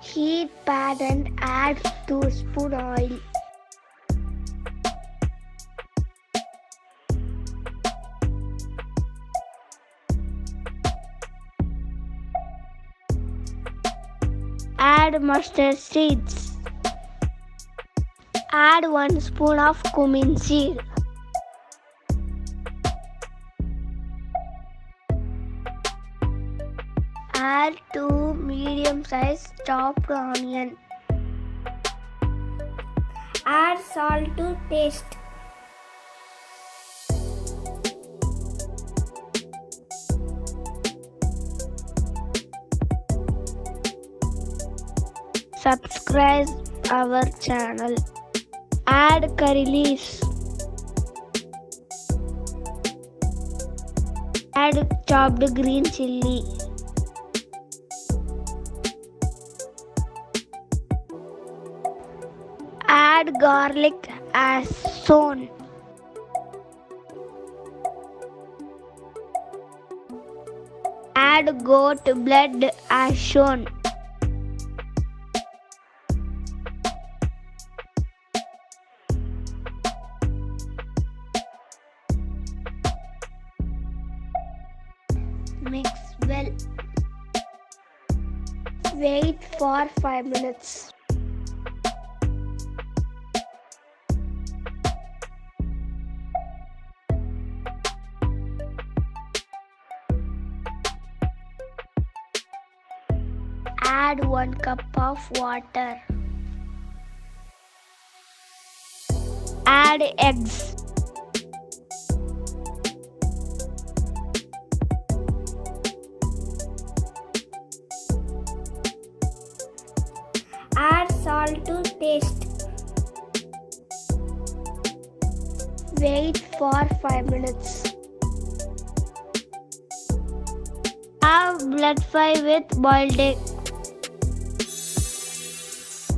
Heat pan and add 2 spoon oil. Add mustard seeds. Add 1 spoon of cumin seed. Add 2 medium-sized chopped onion. Add salt to taste. Subscribe our channel. Add curry leaves. Add chopped green chilli. Add garlic as shown. Add goat blood as shown. Mix well. Wait for 5 minutes. Add 1 cup of water. Add eggs. Add salt to taste. Wait for 5 minutes. Have blood fry with boiled egg.